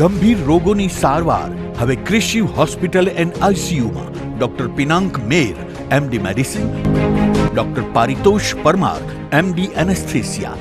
ગંભીર રોગોની સારવાર હવે ક્રિશિવ હોસ્પિટલ એન્ડ આઈસીયુમાં doctor Pinank Mer, MD medicine, doctor Paritosh Parmar, MD anaesthesia,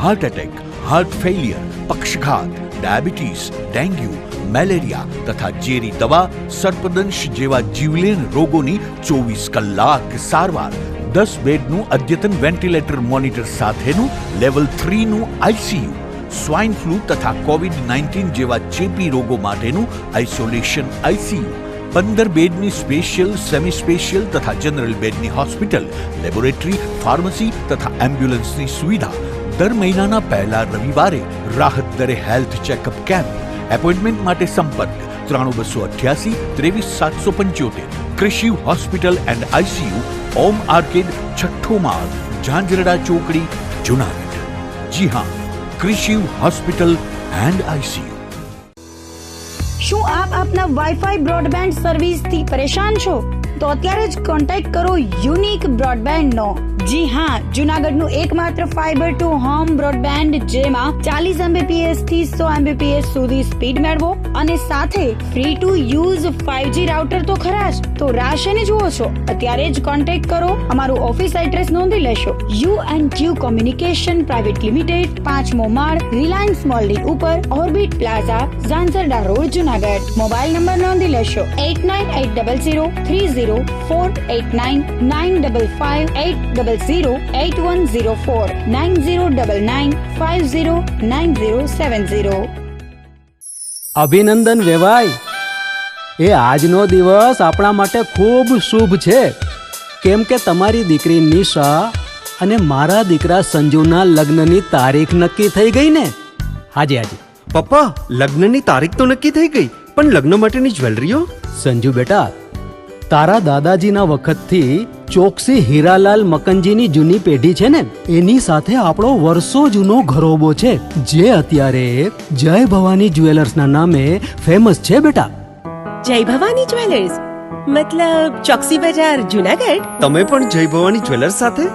heart attack, heart failure, પક્ષઘાત, ડાયાબિટીસ, ડેન્ગ્યુ, મેલેરિયા તથા ઝેરી દવા, સર્પદંશ જેવા જીવલેણ રોગોની 24 કલાક સારવાર, 10 બેડનું અદ્યતન વેન્ટિલેટર મોનિટર સાથેનું લેવલ 3નું આઈસીયુ, સ્વાઇન ફ્લૂ તથા કોવિડ-19 જેવા ચેપી રોગો માટેનું આઇસોલેશન આઈસીયુ, 15 બેડની સ્પેશિયલ, સેમી સ્પેશિયલ તથા જનરલ બેડની હોસ્પિટલ, લેબોરેટરી, ફાર્મસી તથા એમ્બ્યુલન્સની સુવિધા, દર મહિનાના પહેલા રવિવારે રાહત દરે હેલ્થ ચેકઅપ કેમ્પ. એપોઇન્ટમેન્ટ માટે સંપર્ક 9288 23775. Krishiv hospital and ICU, Om arcade, છઠ્ઠો માળ, ઝાંઝરડા ચોકડી, જુનાગઢ. જી હા, ક્રિશિવ હોસ્પિટલ એન્ડ આઈસીયુ. શું આપ આપના વાઈફાઈ બ્રોડબેન્ડ સર્વિસ થી પરેશાન છો? તો અત્યારે જ કોન્ટેક્ટ કરો યુનિક બ્રોડબેન્ડ નો. જી હા, જુનાગઢનું એકમાત્ર ફાઈબર ટુ હોમ બ્રોડબેન્ડ, જેમાં 40 Mbps થી 100 Mbps સુધી સ્પીડ મેળવો અને સાથે free to use 5G router તો ખરા જ. તો રાહ શેની જુઓ છો? અત્યારે જ કોન્ટેક્ટ કરો. અમારું ઓફિસ એડ્રેસ નોંધી લેશો. U&Q કોમ્યુનિકેશન પ્રાઇવેટ લિમિટેડ, 5મો માળ, રિલાયન્સ મોલની ઉપર, orbit plaza, Zanzarda road, Junagadh. Mobile number નોંધી લેશો 8980030489 955 9099509070. અભિનંદન વેવાય. એ આજનો દિવસ આપણા માટે ખૂબ શુભ છે, કેમ કે તમારી દીકરી નિશા અને મારા દીકરા સંજુના લગ્નની તારીખ નક્કી થઈ ગઈ ને. હાજી. પપ્પા, લગ્નની તારીખ તો નક્કી થઈ ગઈ, પણ લગ્ન માટેની જ્વેલરીઓ? સંજુ બેટા, તારા દાદાજીના વખતથી ચોકસી હીરાલાલ મકનજીની જૂની પેઢી છે ને, એની સાથે આપણો વર્ષો જૂનો ઘરોબો છે, જે અત્યારે જય ભવાની જ્વેલર્સના નામે ફેમસ છે બેટા. જય ભવાની જ્વેલર્સ મતલબ ચોકસી બજાર, જુનાગઢ? તમે પણ જય ભવાની જ્વેલર્સ સાથે?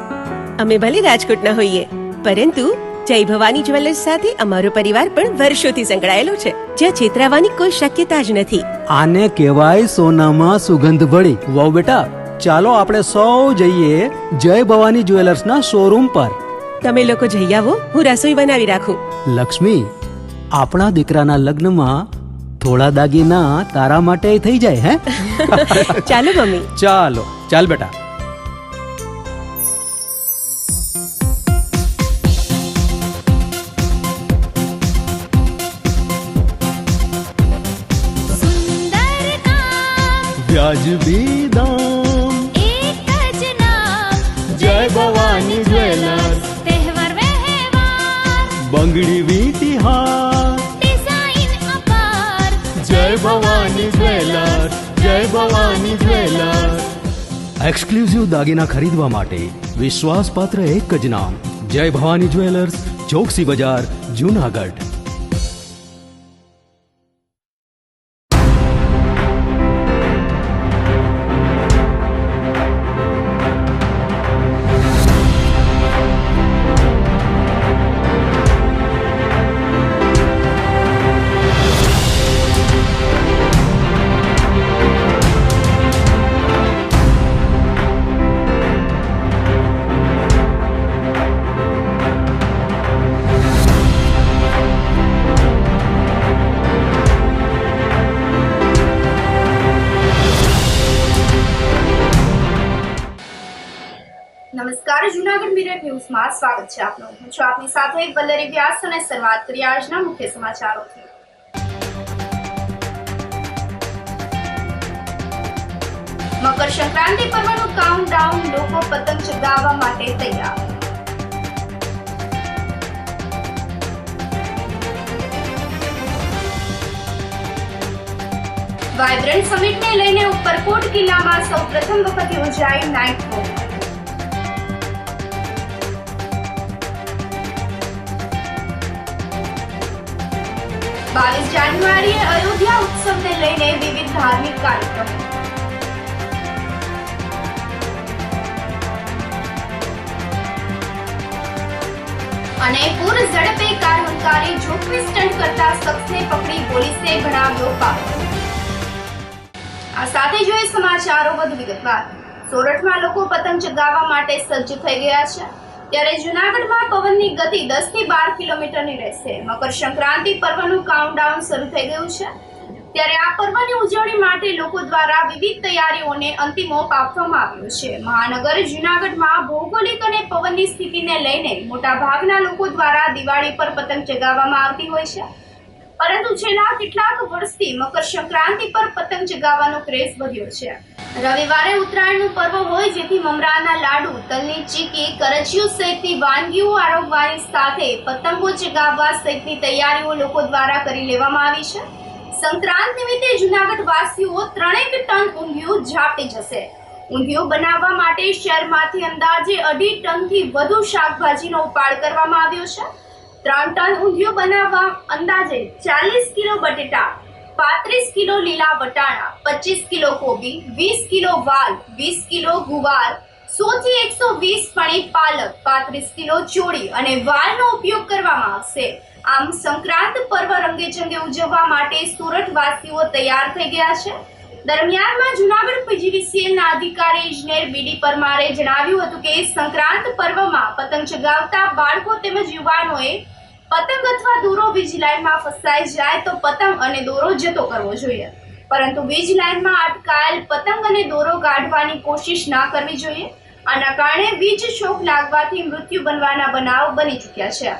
અમે ભલે રાજકોટના હોઈએ, પરંતુ જય ભવાની જ્વેલર્સ સાથે અમારો પરિવાર પણ વર્ષોથી સંકળાયેલો છે, જ્યાં છેતરાવાની કોઈ શક્યતા જ નથી. આને કહેવાય સોનામાં સુગંધ ભળી. વાવ બેટા, ચાલો આપણે સૌ જઈએ જય ભવાની જ્વેલર્સના શોરૂમ પર. તમે લોકો જઈ આવો, હું રસોઈ બનાવી રાખું. લક્ષ્મી, આપણા દીકરાના લગ્નમાં થોડા દાગીના તારા માટે થઈ જાય. હે ચાલો મમ્મી. ચાલ બેટા. વ્યાજબી દામ, એક જ નામ, જય ભવાની જ્વેલર્સ. તહેવાર વ્યવહાર, બંગડી વીટી હાર, ડિઝાઇન અપાર, જય ભવાની જ્વેલર્સ, જય ભવાની જ્વેલર્સ. એક્સક્લુઝિવ દાગીના ખરીદવા માટે વિશ્વાસપાત્ર એક જ નામ, જય ભવાની જ્વેલર્સ, ચોકસી બજાર, જુનાગઢ. નમસ્કાર, જૂનાગઢ મિરર ન્યૂઝમાં સ્વાગત છે આપનું. હું છું આપની સાથે વલ્લરી વ્યાસ અને શરૂઆત કરીએ આજના મુખ્ય સમાચારોથી. મકર સંક્રાંતિ પર્વનું કાઉન્ટડાઉન, લોકો પતંગ ચગાવવા માટે તૈયાર. વાઇબ્રન્ટ સમિટને લઈને ઉપરકોટ કિલ્લામાં સૌપ્રથમ વખત યોજાઈ નાઇટ વોક. 22 જાન્યુઆરીએ અયોધ્યા ઉત્સવને લઈને વિવિધ ધાર્મિક કાર્યક્રમો. અને પૂર ઝડપે કાર હંકારી જોખમી સ્ટન્ટ કરતા શખ્સને પકડી પોલીસે ભણાવ્યો પાપ. આ સાથે જોઈએ સમાચારો વધુ વિગતવાર. સોરઠમાં લોકો પતંગ ચગાવવા માટે સજ્જ થઈ ગયા છે, ત્યારે જૂનાગઢમાં પવનની ગતિ 10 થી 12 કિલોમીટરની રહેશે. મકર સંક્રાંતિ પર્વનું કાઉન્ટડાઉન શરૂ થઈ ગયું છે, ત્યારે આ પર્વની ઉજવણી માટે લોકો દ્વારા વિવિધ તૈયારીઓને અંતિમ ઓપ આપવામાં આવ્યો છે. મહાનગર જૂનાગઢમાં ભૌગોલિક અને પવનની સ્થિતિને લઈને મોટા ભાગના લોકો દ્વારા દિવાળી પર પતંગ ચગાવવામાં આવતી હોય છે, પરંતુ છેલ્લા કેટલાક વર્ષથી મકર સંક્રાંતિ પર પતંગ ચગાવવાનો ક્રેઝ વધ્યો છે. રવિવારે ઉત્તરાયણનું પર્વ હોય, જેથી મમરાના લાડુ, તલની ચીકી, કરચિયું સહિતની વાનગીઓ આરોગવાની સાથે પતંગો ચગાવવા સહિતની તૈયારીઓ લોકો દ્વારા કરી લેવામાં આવી છે. સંક્રાંત નિમિત્તે જૂનાગઢ વાસીઓ 3 ટન ઊંધિયું ઝાપટી જશે. ઊંધિયું બનાવવા માટે શહેરમાંથી અંદાજે 2.5 ટનથી વધુ શાકભાજીનો ઉપાડ કરવામાં આવ્યો છે. 3 ટન ઊંધિયું બનાવવા અંદાજે 40 કિલો બટેટા, 35 કિલો લીલા વટાણા, 25 કિલો કોબી, 20 કિલો વાલ, 20 કિલો ગુવાર, 100 થી 120 ફણી પાલક, 35 કિલો ચોળી અને વાલનો ઉપયોગ કરવામાં આવશે. આમ સંક્રાંત પર્વ રંગેચંગે ઉજવવા માટે સુરત વાસીઓ તૈયાર થઈ ગયા છે. દરમિયાનમાં જૂનાગઢ પીજીવીસીએલના અધિકારી ઇજનેર બીડી પરમારે જણાવ્યું હતું કે સંક્રાંત પર્વમાં પતંગ ચગાવતા બાળકો તેમજ યુવાનોએ પતંગ અથવા દોરો વીજ લાઇનમાં ફસાઈ જાય તો પતંગ અને દોરો જતો કરવો જોઈએ, પરંતુ વીજ લાઇનમાં અટકાયેલ પતંગ અને દોરો કાઢવાની કોશિશ ના કરવી જોઈએ. આના કારણે વીજ શોક લાગવાથી મૃત્યુ બનવાના બનાવ બની ચૂક્યા છે.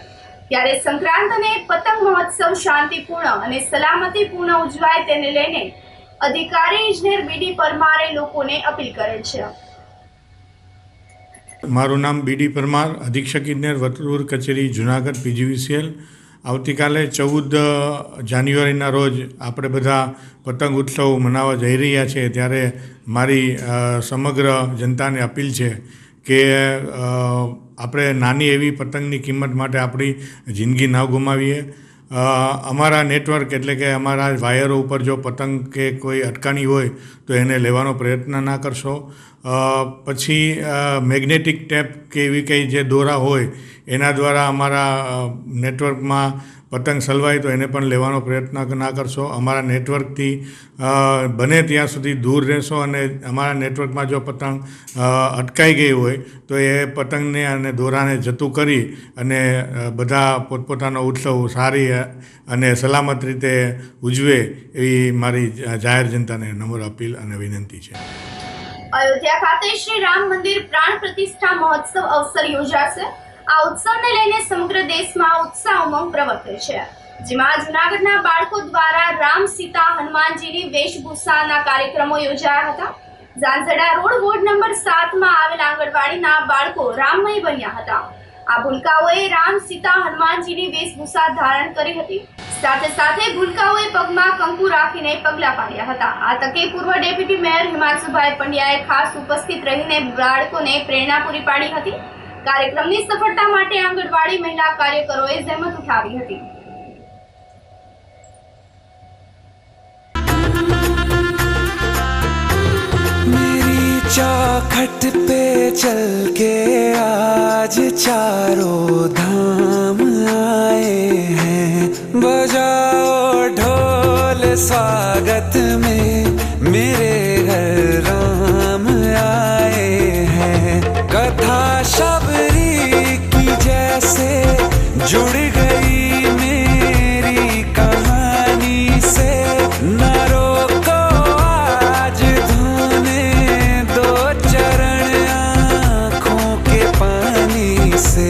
ત્યારે સંક્રાંત અને પતંગ મહોત્સવ શાંતિપૂર્ણ અને સલામતીપૂર્ણ ઉજવાય તેને લઈને અધિકારી ઇજનેર બીડી પરમારે લોકોને અપીલ કરેલ છે. મારું નામ બીડી પરમાર, અધિક્ષક ઇજનેર વતલૂર કચેરી જુનાગઢ પીજીવીસીએલ. આવતીકાલે 14 જાન્યુઆરીના રોજ આપણે બધા પતંગ ઉત્સવ મનાવવા જઈ રહ્યા છીએ, ત્યારે મારી સમગ્ર જનતાને અપીલ છે કે આપણે નાની એવી પતંગની કિંમત માટે આપણી જિંદગી ન ગુમાવીએ. અમારા નેટવર્ક એટલે કે અમારા વાયરો ઉપર જો પતંગ કે કોઈ અટકાણી હોય તો એને લેવાનો પ્રયત્ન ના કરશો. પછી મેગ્નેટિક ટેપ કે એવી કંઈ જે દોરા હોય એના દ્વારા અમારા નેટવર્કમાં પતંગ સલવાય તો એને પણ લેવાનો પ્રયત્ન ના કરશો. અમારા નેટવર્કથી બને ત્યાં સુધી દૂર રહેશો, અને અમારા નેટવર્કમાં જો પતંગ અટકાઈ ગઈ હોય તો એ પતંગને અને દોરાને જતું કરી અને બધા પોતપોતાનો ઉત્સવ સારી અને સલામત રીતે ઉજવે એવી મારી જાહેર જનતાને નમ્ર અપીલ અને વિનંતી છે. અયોધ્યા ખાતે શ્રી રામ મંદિર પ્રાણ પ્રતિષ્ઠા મહોત્સવ અવસર યોજાશે. આ ઉત્સવને લઈને સમગ્ર દેશમાં ઉત્સાહ ઉમંગ પ્રવર્તે છે, જેમાં જૂનાગઢના બાળકો દ્વારા રામ, સીતા, હનુમાનજીની વેશભૂષાના કાર્યક્રમો યોજાયા હતા. ઝાંઝડા રોડ વોર્ડ નંબર 7માં આવેલ આંગણવાડીના બાળકો રામમય બન્યા હતા. આ ભૂલકાઓએ રામ, સીતા, હનુમાનજીની વેશભૂષા ધારણ કરી હતી. સાથે સાથે ભૂલકાઓએ પગમાં કંકુ રાખીને પગલાં પાડ્યા હતા. આ તકે પૂર્વ ડેપ્યુટી મેયર હિમાંશુભાઈ પંડ્યાએ ખાસ ઉપસ્થિત રહીને બાળકોને પ્રેરણા પૂરી પાડી હતી. કાર્યક્રમની સફળતા માટે આંગણવાડી મહિલા કાર્યકરોએ જહેમત ઉઠાવી હતી. मेरी चौखट पे चल के आज चारों धाम आए हैं, बजाओ ढोल स्वागत में मेरे घर राम आए हैं. कथा शबरी की जैसे जुड़ गई मेरी कहानी से, न रोको आज धोने दो चरण आँखों के पानी से.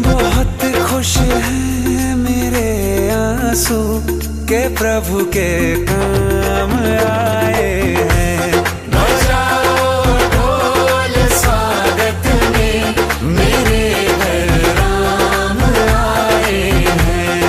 बहुत खुश हैं मेरे आंसू के प्रभु के काम आए हैं. बजाओ ढोल स्वागत में मेरे घर राम आए हैं.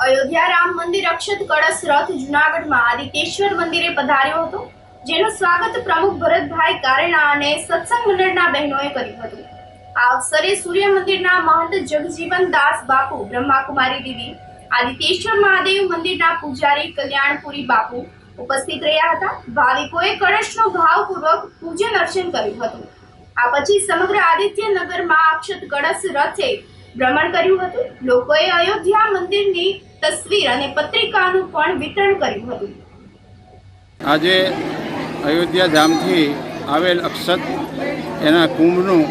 અયોધ્યા રામ મંદિર અક્ષત કળશ રથ જૂનાગઢમાં આદિકેશ્વર મંદિરે પધાર્યો હતો, જેનું સ્વાગત પ્રમુખ ભરતભાઈ કારેણા અને સત્સંગ મંડળના બહેનોએ કર્યું હતું. આ અવસરે સૂર્ય મંદિરના મહંત જગજીવન દાસ બાપુ, બ્રહ્માકુમારી દીદી, આદિત્યેશ્વર મહાદેવ મંદિરના પૂજારી કલ્યાણપુરી બાપુ ઉપસ્થિત રહ્યા હતા. ભાવિકોએ કળશનો ભાવપૂર્વક પૂજન અર્ચન કર્યું હતું. આ પછી સમગ્ર આદિત્યનગરમાં અક્ષત કળશ રથે ભ્રમણ કર્યું હતું. લોકોએ અયોધ્યા મંદિરની તસવીર અને પત્રિકાનું પણ વિતરણ કર્યું હતું. આજે અયોધ્યા ધામથી આવેલ અક્ષત એના કુંભનું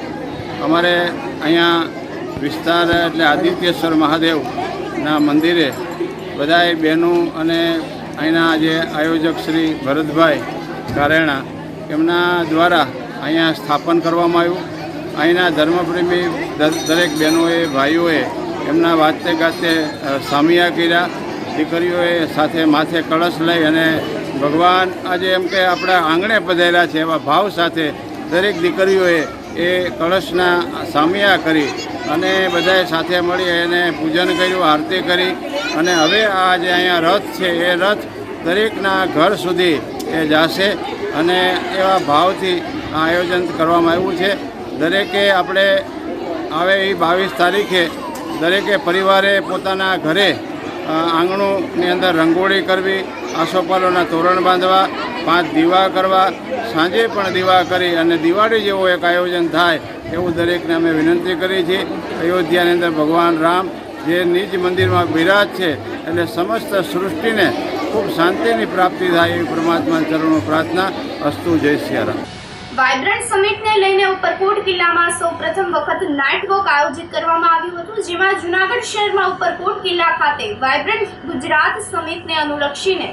અમારે અહીંયા વિસ્તાર એટલે આદિત્યેશ્વર મહાદેવના મંદિરે બધાએ બહેનો અને અહીંના જે આયોજક શ્રી ભરતભાઈ કારેણા એમના દ્વારા અહીંયા સ્થાપન કરવામાં આવ્યું. અહીંના ધર્મપ્રેમી દરેક બહેનોએ ભાઈઓએ એમના વાતે ગાતે સામિયા કર્યા. દીકરીઓએ સાથે માથે કળશ લઈ અને ભગવાન આજે એમ કે આપણા આંગણે પધાર્યા છે એવા ભાવ સાથે દરેક દીકરીઓએ એ કળશના સામિયા કરી અને બધાએ સાથે મળી એને પૂજન કર્યું, આરતી કરી અને હવે આ જે અહીંયા રથ છે એ રથ દરેકના ઘર સુધી એ જશે અને એવા ભાવથી આ આયોજન કરવામાં આવ્યું છે. દરેકે આપણે આવે એ 22 તારીખે દરેકે પરિવારે પોતાના ઘરે આંગણુંની અંદર રંગોળી કરવી, આસોપાલવના તોરણ બાંધવા, 5 દીવા કરવા, સાંજે પણ દીવા કરી અને દિવાળી જેવો એક આયોજન થાય એવું દરેકને અમે વિનંતી કરી છે. અયોધ્યાની અંદર ભગવાન રામ જે નિજ મંદિરમાં બિરાજ છે એટલે સમસ્ત સૃષ્ટિને ખૂબ શાંતિની પ્રાપ્તિ થાય એવી પરમાત્માના ચરણો પ્રાર્થના. અસ્તુ. જય સિયારામ. વાઇબ્રન્ટ સમિટને લઈને ઉપરકોટ કિલ્લામાં સૌપ્રથમ વખત નાઇટ વોક આયોજિત કરવામાં આવ્યું હતું, જેમાં જૂનાગઢ શહેરમાં ઉપરકોટ કિલ્લા ખાતે વાઇબ્રન્ટ ગુજરાત સમિટને અનુલક્ષીને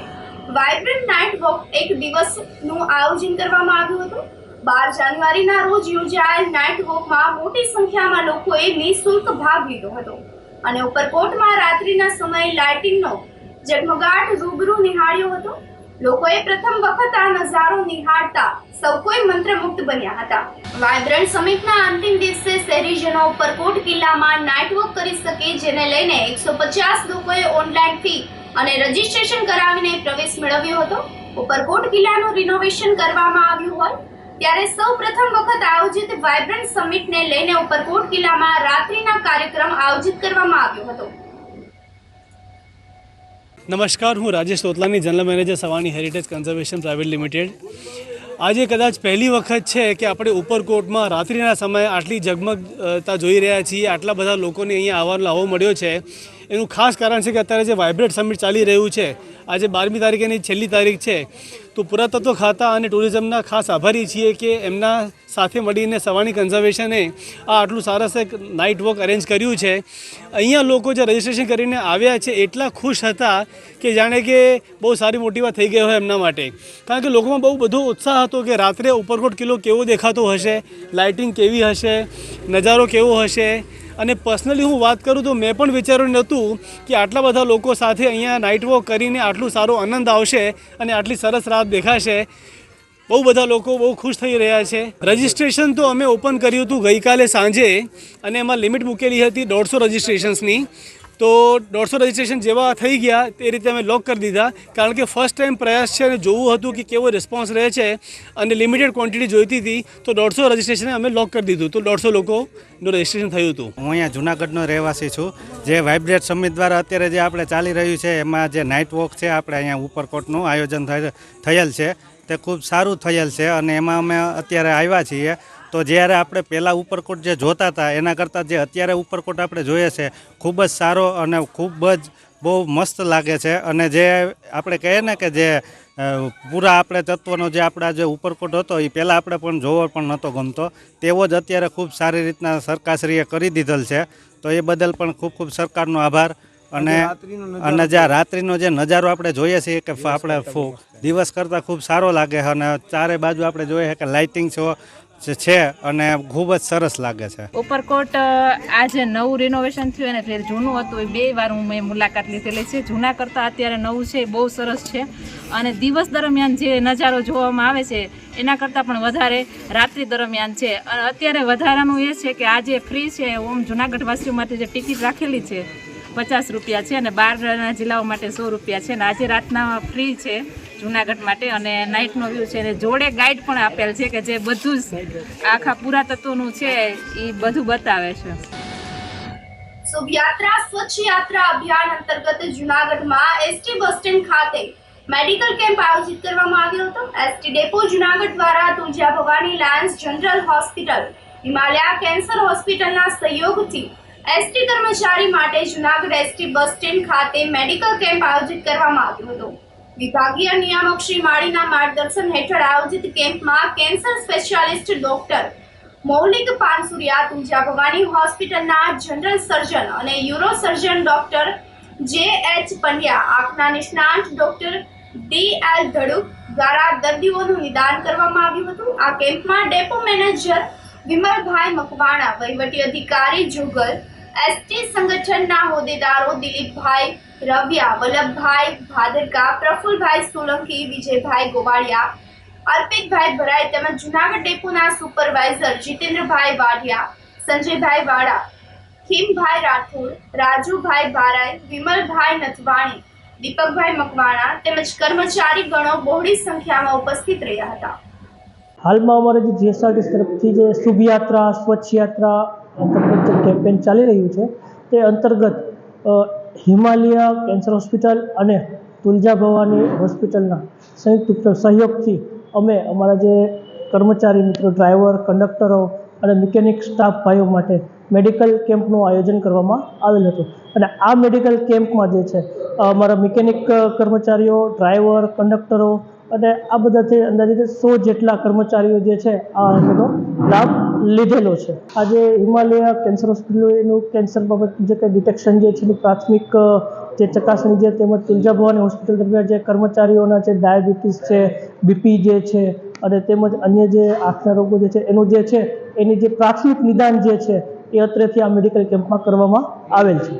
વાઇબ્રન્ટ નાઇટ વોક એક દિવસનું આયોજન કરવામાં આવ્યું હતું. 12 જાન્યુઆરીના રોજ યોજાયેલ નાઇટ વોકમાં મોટી સંખ્યામાં લોકોએ નિઃશુલ્ક ભાગ લીધો હતો અને ઉપરકોટમાં રાત્રિના સમયે લાઇટિંગનો ઝગમગાટ રૂબરૂ નિહાળ્યો હતો. લોકોએ પ્રથમ વખત આ નજારો નિહાળતા સૌ કોઈ મંત્રમુગ્ધ બન્યા હતા. વાઇબ્રન્ટ સમિટના અંતિમ દિવસે શહેરીજનો ઉપરકોટ કિલ્લામાં નાઇટ વોક કરી શકે, જેને લઈને 150 લોકોએ ઓનલાઈન ફી અને રજીસ્ટ્રેશન કરાવીને પ્રવેશ મેળવ્યો હતો. ઉપરકોટ કિલ્લાનું રિનોવેશન કરવામાં આવ્યું હોય ત્યારે સૌ પ્રથમ વખત આયોજિત વાઇબ્રન્ટ સમિટને લઈને ઉપરકોટ કિલ્લામાં રાત્રિના કાર્યક્રમ આયોજિત કરવામાં આવ્યો હતો. નમસ્કાર, હું Rajesh Totlani, general manager Savani heritage conservation private limited. આજે કદાચ પહેલી વખત છે કે આપણે ઉપરકોટમાં રાત્રિના સમયે આટલી ઝગમગતા જોઈ રહ્યા છીએ. આટલા બધા લોકોને અહીંયા આવવાનો લાવો મળ્યો છે. એનું ખાસ કારણ છે કે અત્યારે જે વાઇબ્રન્ટ સમિટ ચાલી રહ્યું છે, આજે 12મી તારીખેની છેલ્લી તારીખ છે, તો પુરાતત્વ ખાતા અને ટુરિઝમના ખાસ આભારી છીએ કે એમના સાથે મળીને સવાણી કન્ઝર્વેશને આ આટલું સરસ એક નાઇટ વોક અરેન્જ કર્યું છે. અહીંયા લોકો જે રજિસ્ટ્રેશન કરીને આવ્યા છે એટલા ખુશ હતા કે જાણે કે બહુ સારી મોટી વાત થઈ ગઈ હોય એમના માટે. કારણ કે લોકોમાં બહુ બધો ઉત્સાહ હતો કે રાત્રે ઉપરકોટ કિલ્લો કેવો દેખાતો હશે, લાઇટિંગ કેવી હશે, નજારો કેવો હશે. અને પર્સનલી હું વાત કરું તો મેં પણ વિચાર્યું નહોતું કે આટલા બધા લોકો સાથે અહીંયા નાઇટ વોક કરીને આટલું સારો આનંદ આવશે અને આટલી સરસ રાત દેખાશે. બહુ બધા લોકો બહુ ખુશ થઈ રહ્યા છે. રજિસ્ટ્રેશન તો અમે ઓપન કર્યું હતું ગઈકાલે સાંજે અને એમાં લિમિટ મૂકેલી હતી 150 રજિસ્ટ્રેશન્સની. તો 150 રજિસ્ટ્રેશન જેવા થઈ ગયા તે રીતે અમે લોક કરી દીધા, કારણ કે ફર્સ્ટ ટાઈમ પ્રયાસ છે અને જોવું હતું કે કેવો રિસ્પોન્સ રહે છે અને લિમિટેડ ક્વોન્ટિટી જોઈતી હતી. તો 150 રજિસ્ટ્રેશન અમે લોક કરી દીધું. તો 150 લોકોનું રજિસ્ટ્રેશન થયું હતું. હું અહીંયા જૂનાગઢનો રહેવાસી છું. જે વાઇબ્રન્ટ સમિટ દ્વારા અત્યારે જે આપણે ચાલી રહ્યું છે એમાં જે નાઇટ વોક છે આપણે અહીંયા ઉપરકોટનું આયોજન થયેલ છે તે ખૂબ સારું થયેલ છે અને એમાં અમે અત્યારે આવ્યા છીએ. તો જ્યારે આપણે પહેલાં ઉપરકોટ જે જોતા હતા એના કરતાં જે અત્યારે ઉપરકોટ આપણે જોઈએ છે ખૂબ જ સારો અને ખૂબ જ બહુ મસ્ત લાગે છે. અને જે આપણે કહીએ ને કે જે પૂરા આપણે તત્વનો જે આપણા જે ઉપરકોટ હતો એ પહેલાં આપણે પણ જોવો પણ નહોતો ગમતો, તેવો જ અત્યારે ખૂબ સારી રીતના સરકારશ્રીએ કરી દીધેલ છે. તો એ બદલ પણ ખૂબ ખૂબ સરકારનો આભાર. અને જે રાત્રિનો જે નજારો આપણે જોઈએ છીએ કે આપણે દિવસ કરતાં ખૂબ સારો લાગે છે અને ચારે બાજુ આપણે જોઈએ કે લાઇટિંગ છે અને ખૂબ જ સરસ લાગે છે. ઉપરકોટ આ જે નવું રિનોવેશન થયું અને ફેર જૂનું હતું એ 2 વાર મેં મુલાકાત લીધેલી છે. જૂના કરતાં અત્યારે નવું છે, બહુ સરસ છે. અને દિવસ દરમિયાન જે નજારો જોવામાં આવે છે એના કરતાં પણ વધારે રાત્રિ દરમિયાન છે. અને અત્યારે વધારાનું એ છે કે આ જે ફ્રી છે ઓમ જૂનાગઢવાસીઓ માટે જે ટિકિટ રાખેલી છે 50 રૂપિયા છે અને 12 જિલ્લાઓ માટે 100 રૂપિયા છે. અને આજે રાતના ફ્રી છે જુનાગઢ માટે, અને નાઇટનો વ્યૂ છે, અને જોડે ગાઈડ પણ આપેલ છે કે જે બધું જ આખા પુરાતત્વનું છે એ બધું બતાવે છે. શુભ યાત્રા સ્વચ્છ યાત્રા અભિયાન અંતર્ગત જુનાગઢમાં એસટી બસ સ્ટેન્ડ ખાતે મેડિકલ કેમ્પ આયોજિત કરવામાં આવ્યો હતો. એસટી ડેપો જુનાગઢ દ્વારા Tulja Bhavani lions general hospital, Himalaya cancer હોસ્પિટલના સહયોગથી એસટી કર્મચારી માટે જુનાગઢ એસટી બસ સ્ટેન્ડ ખાતે મેડિકલ કેમ્પ આયોજિત કરવામાં આવ્યો હતો. વિભાગીય નિયામક શ્રી માળીના માર્ગદર્શન હેઠળ આયોજિત કેમ્પમાં કેન્સર સ્પેશિયાલિસ્ટ ડોક્ટર મૌલિક પાનસુરિયા, તુલજા ભવાની હોસ્પિટલના જનરલ સર્જન અને યુરો સર્જન ડોક્ટર જે.એચ. પંડ્યા, આંખના નિષ્ણાંત ડોક્ટર ડી.એલ. ધડુક દ્વારા દર્દીઓનું નિદાન કરવામાં આવ્યું હતું. આ કેમ્પમાં ડેપો મેનેજર વિમલભાઈ મકવાણા, વહીવટી અધિકારી જુગલ, એસટી સંગઠનના હોદ્દેદારો દિલીપભાઈ રવિયા, વલ્લભભાઈ ભાદરકા, પ્રફુલભાઈ સોલંકી, વિજયભાઈ ગોવાળિયા, અર્પિતભાઈ ભરાઈ તેમજ જુનાગઢ ડેપોના સુપરવાઇઝર જીતેન્દ્રભાઈ વાઢિયા, સંજયભાઈ વાડા, ખીમભાઈ રાઠોડ, રાજુભાઈ બારાઈ, વિમલભાઈ નથવાણી, દીપકભાઈ મકવાણા તેમજ કર્મચારી ગણો બહોળી સંખ્યામાં ઉપસ્થિત રહ્યા હતા. હાલમાં અમારે જે જીએસઆરટીસી તરફથી જે શુભ યાત્રા સ્વચ્છ યાત્રા અંતર્ગત જે કેમ્પેન ચાલી રહ્યું છે તે અંતર્ગત હિમાલયા કેન્સર હોસ્પિટલ અને તુલજા ભવાની હોસ્પિટલના સંયુક્ત સહયોગથી અમે અમારા જે કર્મચારી મિત્રો, ડ્રાઈવર, કંડક્ટરો અને મિકેનિક સ્ટાફ ભાઈઓ માટે મેડિકલ કેમ્પનું આયોજન કરવામાં આવેલ હતું. અને આ મેડિકલ કેમ્પમાં જે છે અમારા મિકેનિક કર્મચારીઓ, ડ્રાઈવર, કંડક્ટરો અને આ બધાથી અંદાજિત 100 જેટલા કર્મચારીઓ જે છે આ એનો લાભ લીધેલો છે. આજે હિમાલયા કેન્સર હોસ્પિટલનું કેન્સર બાબત જે કંઈ ડિટેક્શન જે છે એની પ્રાથમિક જે ચકાસણી છે, તેમજ તુલજા ભવાની હોસ્પિટલ દરમિયાન જે કર્મચારીઓના જે ડાયાબિટીસ છે, બીપી જે છે અને તેમજ અન્ય જે આંખના રોગો જે છે એનું જે છે એની જે પ્રાથમિક નિદાન જે છે એ અત્રેથી આ મેડિકલ કેમ્પમાં કરવામાં આવેલ છે.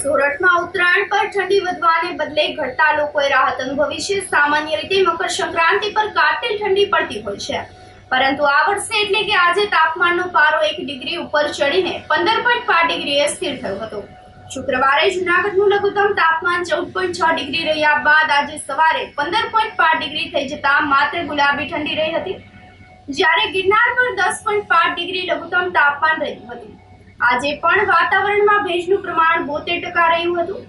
સોરઠમાં ઉત્તરાયણ પર ઠંડી વધવાને બદલે ઘટતા લોકોએ રાહત અનુભવી છે. સામાન્ય રીતે મકર સંક્રાંતિ પર કાતિલ ઠંડી પડતી હોય છે, પરંતુ આ વર્ષે એટલે કે આજે તાપમાનનો પારો 1 ડિગ્રી ઉપર ચડીને 15.5 ડિગ્રીએ સ્થિર થયો હતો. શુક્રવારે જૂનાગઢનું લઘુત્તમ તાપમાન 14.6 ડિગ્રી રહ્યા બાદ આજે સવારે 15.5 ડિગ્રી થઈ જતા માત્ર ગુલાબી ઠંડી રહી હતી, જ્યારે ગિરનાર પર 10.5 ડિગ્રી લઘુત્તમ તાપમાન રહ્યું હતું. આજે પણ વાતાવરણમાં ભેજનું પ્રમાણ 72% રહ્યું હતું,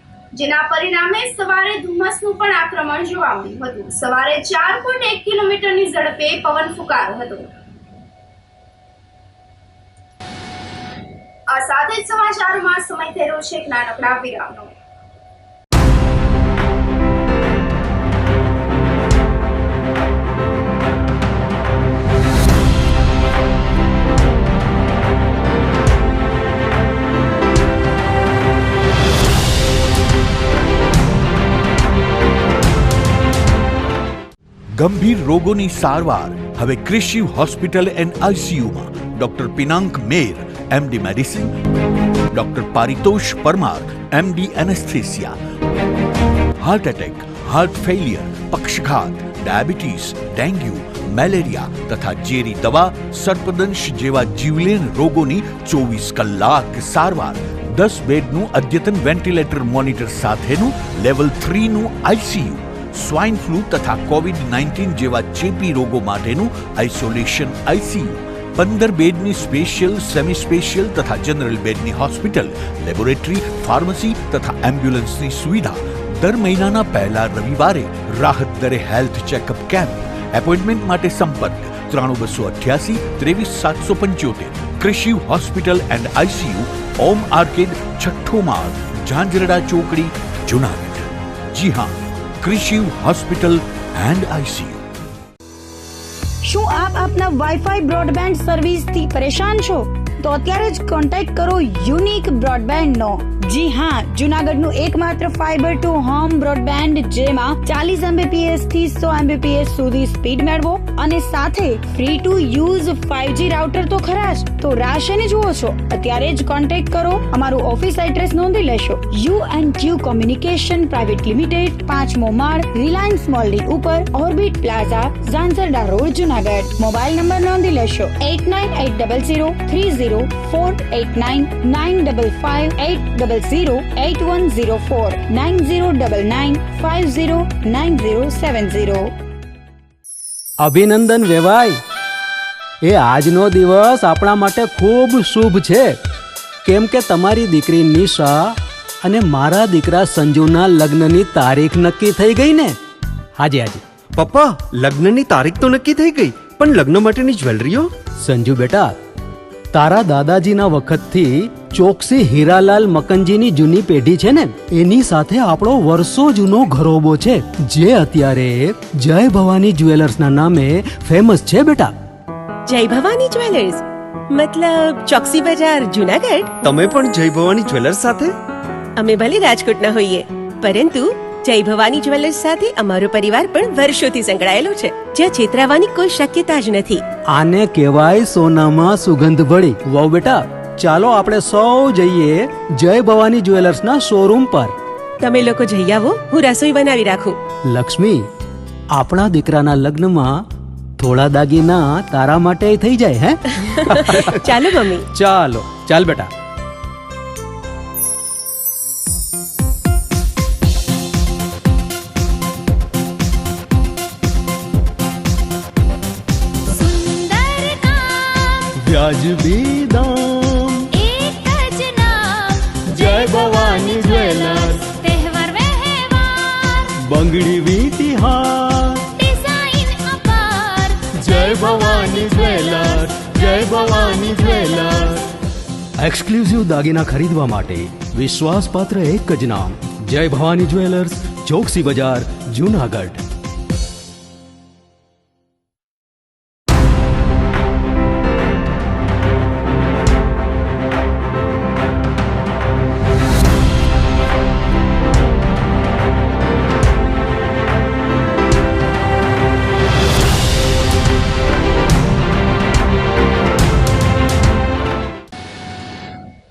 જેના પરિણામે સવારે ધુમ્મસનું પણ આક્રમણ જોવા મળ્યું હતું. સવારે 4.1 કિલોમીટરની ઝડપે પવન ફૂંકાયો હતો. આ સાથે જ સમાચારોમાં સમય થયો છે એક નાનકડા વિરામનો. ગંભીર રોગોની સારવાર હવે કૃષિ હોસ્પિટલ એન્ડ આઈસીયુમાં doctor Pinank Mer, MD medicine, doctor Paritosh Parmar, MD anaesthesia, heart attack, heart failure, પક્ષઘાત, ડાયાબિટીસ, ડેન્ગ્યુ, મેલેરિયા તથા ઝેરી દવા, સર્પદંશ જેવા જીવલેણ રોગોની 24 કલાક સારવાર, 10 બેડનું અદ્યતન વેન્ટિલેટર મોનિટર સાથેનું લેવલ 3નું આઈસીયુ, સ્વાઇન ફ્લૂ તથા કોવિડ-19 જેવા ચેપી રોગો માટેનું આઇસોલેશન આઈસીયુ, 15 બેડની સ્પેશિયલ, સેમી સ્પેશિયલ તથા જનરલ બેડની હોસ્પિટલ, લેબોરેટરી, ફાર્મસી તથા એમ્બ્યુલન્સની સુવિધા, દર મહિનાના પહેલા રવિવારે રાહત દરે હેલ્થ ચેકઅપ કેમ્પ. એપોઇન્ટમેન્ટ માટે સંપર્ક 9288 23775. કૃષિ hospital and ICU, Om arcade, છઠ્ઠો માળ, ઝાંઝરડા ચોકડી, જુનાગઢ. જી હા, કૃષિ હોસ્પિટલ એન્ડ આઈસીયુ. શું આપ આપના વાઈફાઈ બ્રોડબેન્ડ સર્વિસથી પરેશાન છો? તો અત્યારે જ કોન્ટેક્ટ કરો યુનિક બ્રોડબેન્ડનો. જી હા, જુનાગઢનું એકમાત્ર ફાઈબર ટુ હોમ બ્રોડબેન્ડ, જેમાં 40 Mbps થી 100 Mbps સુધી સ્પીડ મેળવો અને સાથે free to use 5G router તો ખરા જ. તો રાહ શેની જુઓ છો? અત્યારે જ કોન્ટેક્ટ કરો. અમારું ઓફિસ એડ્રેસ નોંધી લેશો. U&Q કોમ્યુનિકેશન પ્રાઇવેટ લિમિટેડ, 5મો માળ, રિલાયન્સ મોલની ઉપર, orbit plaza, Zanzarda road, Junagadh. Mobile number નોંધી લેશો 89800303 90995580808104 9099509070. અભિનંદન વેવાય. એ આજનો દિવસ આપણા માટે ખૂબ શુભ છે, કેમ કે તમારી દીકરી નિશા અને મારા દીકરા સંજુના લગ્નની તારીખ નક્કી થઈ ગઈ ને. હાજી. પપ્પા, લગ્નની તારીખ તો નક્કી થઈ ગઈ, પણ લગ્ન માટેની જ્વેલરીઓ? સંજુ બેટા, તારા દાદાજીના વખતથી ચોકસી હીરાલાલ મકનજીની જૂની પેઢી છે ને, એની સાથે આપણો વર્ષો જૂનો ઘરોબો છે, જે અત્યારે જય ભવાની જ્વેલર્સના નામે ફેમસ છે બેટા. જય ભવાની જ્વેલર્સ મતલબ ચોકસી બજાર, જુનાગઢ? તમે પણ જય ભવાની જ્વેલર્સ સાથે? અમે ભલે રાજકોટના હોઈએ, પરંતુ જય ભવાની જ્વેલર્સ સાથે અમારો પરિવાર પણ વર્ષોથી સંકળાયેલો છે, જ્યાં છેતરાવાની કોઈ શક્યતા જ નથી. આને કહેવાય સોનામાં સુગંધ ભળી. વાવ બેટા, ચાલો આપણે સૌ જઈએ જય ભવાની જ્વેલર્સના શોરૂમ પર. તમે લોકો જઈ આવો, હું રસોઈ બનાવી રાખું. લક્ષ્મી, આપણા દીકરાના લગ્નમાં થોડા દાગીના તારા માટે થઈ જાય. હે ચાલો મમ્મી. ચાલ બેટા. વ્યાજબી દામ, એક જ નામ, જય ભવાની જ્વેલર્સ. તહેવાર વ્યવહાર, બંગડી વીટી હાર, ડિઝાઇન અપાર, જય ભવાની જ્વેલર્સ, જય ભવાની જ્વેલર્સ. એક્સક્લુઝિવ દાગીના ખરીદવા માટે વિશ્વાસપાત્ર એક જ નામ, જય ભવાની જ્વેલર્સ, ચોકસી બજાર, જુનાગઢ.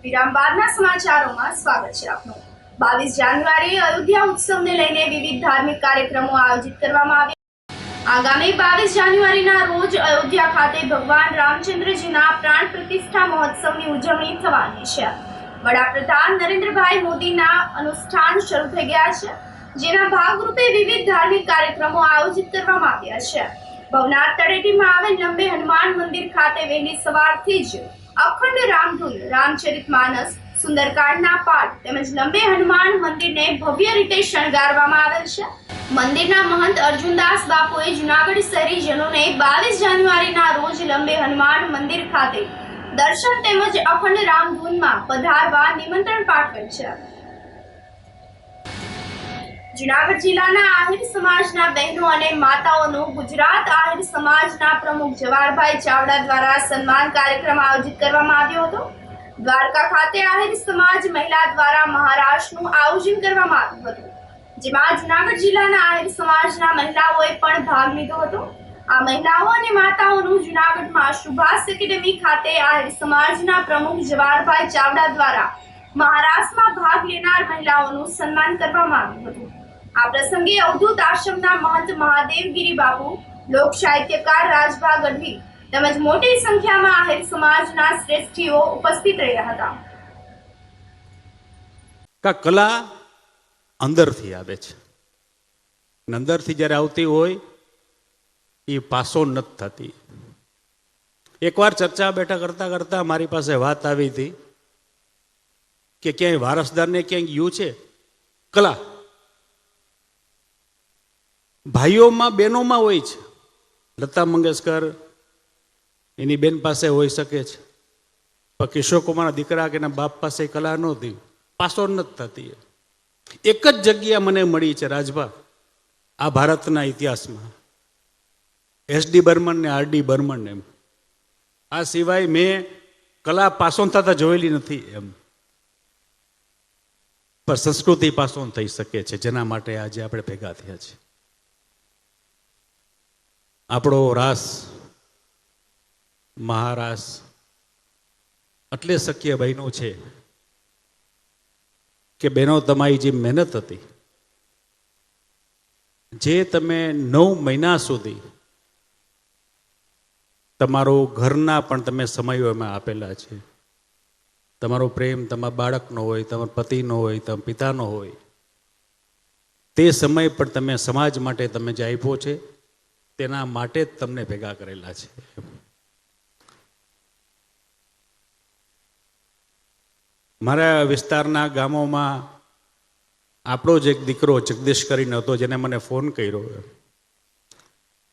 વિરામ બાદના સમાચારોમાં સ્વાગત છે આપનું. 22 જાન્યુઆરીએ અયોધ્યા ઉત્સવને લઈને વિવિધ ધાર્મિક કાર્યક્રમો આયોજિત કરવામાં આવ્યા. આગામી 22 જાન્યુઆરીના રોજ અયોધ્યા ખાતે ભગવાન રામચંદ્રજીના પ્રાણ પ્રતિષ્ઠા મહોત્સવની ઉજવણી થવાની છે. વડાપ્રધાન નરેન્દ્રભાઈ મોદીના અનુષ્ઠાન શરૂ થઈ ગયા છે, જેના ભાગરૂપે વિવિધ ધાર્મિક કાર્યક્રમો આયોજિત કરવામાં આવ્યા છે. ભવનાથ તળેટીમાં આવેલ લંબે હનુમાન મંદિર ખાતે વહેલી સવારથી જ અખંડ રામધૂન, રામચરિતમાનસ, સુંદરકાંડના પાઠ તેમજ લંબે હનુમાન મંદિરને ભવ્ય રીતે શણગારવામાં આવેલ છે. મંદિરના મહંત અર્જુનદાસ બાપુએ જૂનાગઢ શહેરીજનોને 22 જાન્યુઆરીના રોજ લંબે હનુમાન મંદિર ખાતે દર્શન તેમજ અખંડ રામધૂનમાં પધારવા નિમંત્રણ પાઠવેલ છે. જૂનાગઢ જિલ્લાના આહિર સમાજના બહેનો અને માતાઓનું ગુજરાત આહિર સમાજના પ્રમુખ જવાહરભાઈ ચાવડા દ્વારા સન્માન કાર્યક્રમ આયોજિત કરવામાં આવ્યો હતો. દ્વારકા ખાતે આહિર સમાજ મહિલા દ્વારા મહારાષ્ટ્રનું આયોજન કરવામાં આવ્યું હતું, જેમાં જૂનાગઢ જિલ્લાના આહિર સમાજના મહિલાઓએ પણ ભાગ લીધો હતો. આ મહિલાઓ અને માતાઓનું જૂનાગઢમાં સુભાષ એકેડેમી ખાતે આહિર સમાજના પ્રમુખ જવાહરભાઈ ચાવડા દ્વારા મહારાષ્ટ્રમાં ભાગ લેનાર મહિલાઓનું સન્માન કરવામાં આવ્યું હતું. આ પ્રસંગે અવધૂત આશ્રમના મહંત મહાદેવગીરી બાપુ, લોક સાહિત્યકાર રાજભા ગઢવી તેમજ મોટી સંખ્યામાં આહિર સમાજના શ્રેષ્ઠીઓ ઉપસ્થિત રહ્યા હતા. કલા અંદરથી આવે છે, અંદરથી જ્યારે આવતી હોય એ પાસો નથી થતી. એકવાર ચર્ચા બેઠા કરતા કરતા મારી પાસે વાત આવી હતી કે ક્યાંય વારસદારને ક્યાંય ગયું છે કલા. ભાઈઓમાં બહેનોમાં હોય છે. લતા મંગેશકર એની બેન પાસે હોઈ શકે છે, પણ કિશોર કુમારના દીકરા કે એના બાપ પાસે કલા નહોતી, પાસો નથી થતી. એક જ જગ્યા મને મળી છે રાજભા આ ભારતના ઇતિહાસમાં, એસડી બર્મન ને આરડી બર્મન. એમ આ સિવાય મેં કલા પાસો થતા જોયેલી નથી. એમ પણ સંસ્કૃતિ પાસો થઈ શકે છે, જેના માટે આજે આપણે ભેગા થયા છીએ. આપણો રાસ મહારાસ એટલે શક્ય બન્યું છે કે બહેનો તમારી જે મહેનત હતી, જે તમે 9 મહિના સુધી તમારો ઘરના પણ તમે સમયો એમાં આપેલા છે, તમારો પ્રેમ તમારા બાળકનો હોય, તમારા પતિનો હોય, તમારા પિતાનો હોય, તે સમય પણ તમે સમાજ માટે તમે જે આપ્યો છે તેના માટે જ તમને ભેગા કરેલા છે. મારા વિસ્તારના ગામોમાં આપણો જ એક દીકરો જગદીશ કરીને હતો, જેને મને ફોન કર્યો.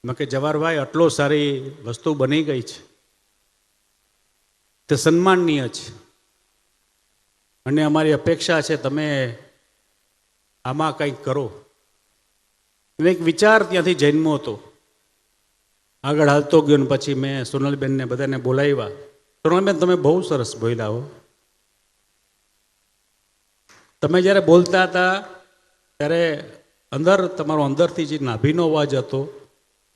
મેં કે જવાહરભાઈ, આટલો સારી વસ્તુ બની ગઈ છે, તે સન્માનનીય છે, અને અમારી અપેક્ષા છે તમે આમાં કંઈક કરો. એક વિચાર ત્યાંથી જન્મ્યો હતો, આગળ હાલતો ગયો. ને પછી મેં સોનલબેનને બધાને બોલાવ્યા. સોનલબેન, તમે બહુ સરસ બોલ્યા હો. તમે જ્યારે બોલતા હતા ત્યારે અંદર તમારો અંદરથી જે નાભીનો અવાજ હતો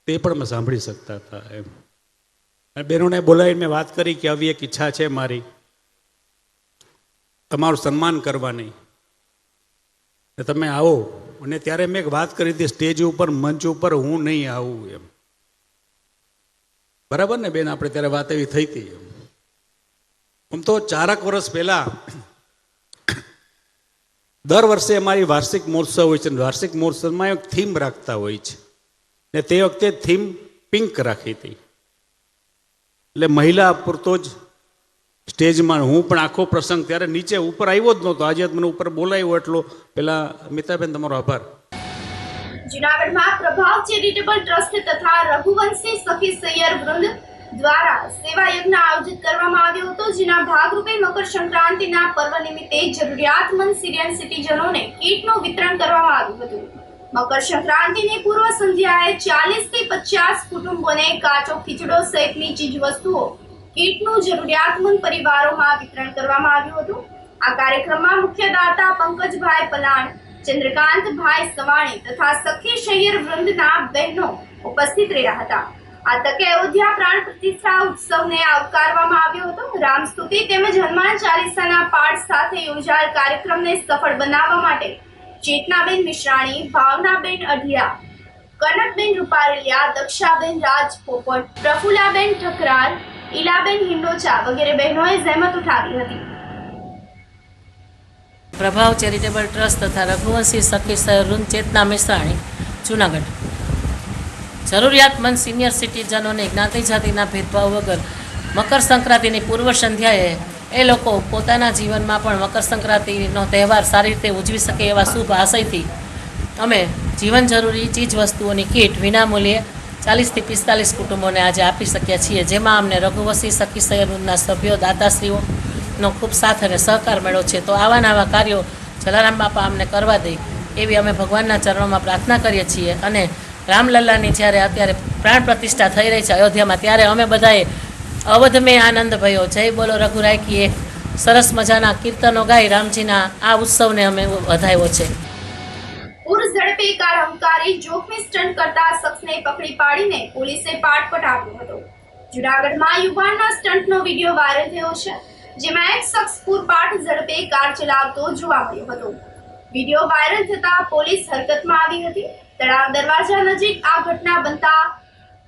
તે પણ મેં સાંભળી શકતા હતા. એમ બહેનોને બોલાવીને મેં વાત કરી કે આવી એક ઈચ્છા છે મારી, તમારું સન્માન કરવાની, તમે આવો. અને ત્યારે મેં એક વાત કરી હતી, સ્ટેજ ઉપર, મંચ ઉપર હું નહીં આવું એમ. બરાબર ને બેન? આપણે ત્યારે વાત એવી થઈ હતી. આમ તો 4 વર્ષ પહેલા દર વર્ષે અમારી વાર્ષિક મહોત્સવ હોય છે. વાર્ષિક મહોત્સવમાં એક થીમ રાખતા હોય છે, ને તે વખતે થીમ પિંક રાખી હતી. એટલે મહિલા પૂરતો જ સ્ટેજમાં હું પણ આખો પ્રસંગ ત્યારે નીચે ઉપર આવ્યો જ નહોતો. આજે મને ઉપર બોલાવ્યો એટલો. પેલા મિતાબેન, તમારો આભાર. જૂનાગઢમાં પ્રભાવ ચેરિટેબલ ટ્રસ્ટ તથા રઘુવંશી સખી સૈયર વૃંદ દ્વારા સેવા યજ્ઞ આયોજિત કરવામાં આવ્યો હતો, જેના ભાગરૂપે મકર સંક્રાંતિના પર્વ નિમિત્તે જરૂરિયાતમંદ સિનિયર સિટીઝનોને કીટનું વિતરણ કરવામાં આવ્યું હતું. મકર સંક્રાંતિની પૂર્વ સંધ્યાએ 40 થી 50 કુટુંબોને કાચો ખીચડો સહિતની ચીજ વસ્તુઓ કીટનું જરૂરિયાતમંદ પરિવારોમાં વિતરણ કરવામાં આવ્યું હતું. આ કાર્યક્રમમાં મુખ્ય દાતા પંકજભાઈ પલાણ, ચંદ્રકાંતભાઈ સવાણી તથા સખી સૈયર વૃંદના બહેનો ઉપસ્થિત રહ્યા હતા. આ તકે અયોધ્યા પ્રાણ પ્રતિષ્ઠા ઉત્સવને આવકારવામાં આવ્યો હતો. રામસ્તુતિ તેમજ હનુમાન ચાલીસાના પાઠ સાથે યોજાયેલ કાર્યક્રમને સફળ બનાવવા માટે ચેતનાબેન મિશ્રાણી, ભાવનાબેન અઢિયા, કનકબેન રૂપારેલિયા, દક્ષાબેન રાજપોપટ, પ્રફુલાબેન ઠકરાર, ઈલાબેન હિંડોચા વગેરે બહેનોએ જહેમત ઉઠાવી હતી. પ્રભાવ ચેરિટેબલ ટ્રસ્ટ તથા રઘુવંશી સખી સૈયર ચેતના મિશ્રાણી, જૂનાગઢ. જરૂરિયાતમંદ સિનિયર સિટીઝનોને જ્ઞાતિ જાતિના ભેદભાવ વગર મકર સંક્રાંતિની પૂર્વ સંધ્યાએ એ લોકો પોતાના જીવનમાં પણ મકર સંક્રાંતિનો તહેવાર સારી રીતે ઉજવી શકે એવા શુભ આશયથી અમે જીવન જરૂરી ચીજ વસ્તુઓની કીટ વિનામૂલ્યે 40 થી 45 કુટુંબોને આજે આપી શક્યા છીએ, જેમાં અમને રઘુવંશી સખી સૈયરના સભ્યો, દાતાશ્રીઓનો ખૂબ સાથ અને સહકાર મળ્યો છે. તો આવા નવા કાર્યો જલારામ બાપા અમને કરવા દે એવી અમે ભગવાનના ચરણોમાં પ્રાર્થના કરીએ છીએ. અને રામલલ્લાની જ્યારે અત્યારે પ્રાણ પ્રતિષ્ઠા થઈ રહી છે અયોધ્યામાં, ત્યારે અમે બધાએ અવધ મેં આનંદ ભયો, જય બોલો રઘુરાય કી, એક સરસ મજાના કીર્તનો ગાઈ રામજીના આ ઉત્સવને અમે વધાવ્યો છે. પૂર ઝડપે કાર હંકારી જોખમી સ્ટન્ટ કરતા શખ્સને પકડી પાડીને પોલીસે પાઠ પટાવ્યો હતો. જૂનાગઢમાં યુવાનના સ્ટન્ટનો વિડીયો વાયરલ થયો છે, જેમાં એક શખ્સ પૂરપાટ ઝડપે કાર ચલાવતો જોવા મળ્યો હતો. વિડીયો વાયરલ થતા પોલીસ હરકતમાં આવી હતી. તળાવ દરવાજા નજીક આ ઘટના બનતા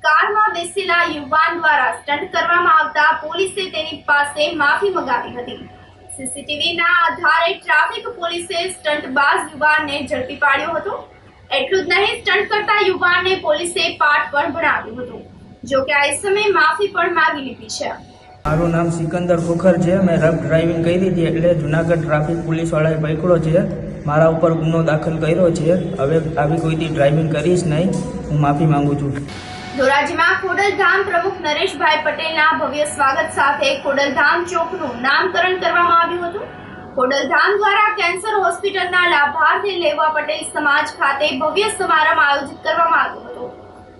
કારમાં બેસેલા યુવાન દ્વારા સ્ટન્ટ કરવામાં આવતા પોલીસે તેની પાસે માફી મંગાવી હતી. સીસીટીવીના આધારે ટ્રાફિક પોલીસે સ્ટન્ટબાજ યુવાનને ઝડપી પાડ્યો હતો. એટલું જ નહીં, સ્ટન્ટ કરતા યુવાનને પોલીસે પાઠ પણ ભણાવ્યું હતું. જો કે આ સમયે માફી પણ માંગી લીધી છે. મારું નામ સિકંદર ખોખર છે. મેં રફ ડ્રાઇવિંગ કરી હતી એટલે જુનાગઢ ટ્રાફિક પોલીસવાળાએ પકડ્યો છે. મારા ઉપર ગુનો દાખલ કર્યો છે. હવે આવી કોઈથી ડ્રાઇવિંગ કરીશ નહીં. હું માફી માંગુ છું. ધોરાજીમાં ખોડલધામ પ્રમુખ નરેશભાઈ પટેલના ભવ્ય સ્વાગત સાથે ખોડલધામ ચોકનું નામકરણ કરવામાં આવ્યું હતું. ખોડલધામ દ્વારા કેન્સર હોસ્પિટલના લાભાર્થી લેવા પટેલ સમાજ ખાતે ભવ્ય સમારંભ આયોજિત કરવામાં આવ્યો હતો.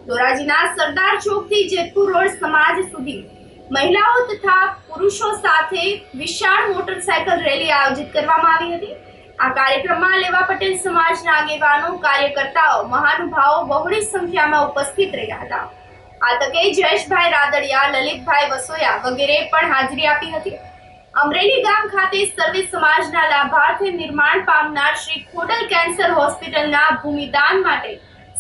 ધોરાજીના સરદાર ચોકથી જેતપુર રોડ સમાજ સુધી મહિલાઓ તથા પુરુષો સાથે વિશાળ મોટરસાયકલ રેલી આયોજિત કરવામાં આવી હતી. આ કાર્યક્રમમાં લેવા પટેલ સમાજના આગેવાનો, કાર્યકર્તાઓ, મહાનુભાવો બહોળી સંખ્યામાં ઉપસ્થિત રહ્યા હતા. આ તકે જયેશભાઈ રાદડિયા, લલિતભાઈ વસોયા વગેરે પણ હાજરી આપી હતી. અમરેલી ગામ ખાતે સર્વે સમાજના લાભાર્થે નિર્માણ પામનાર શ્રી ખોડલ કેન્સર હોસ્પિટલના ભૂમિદાન માટે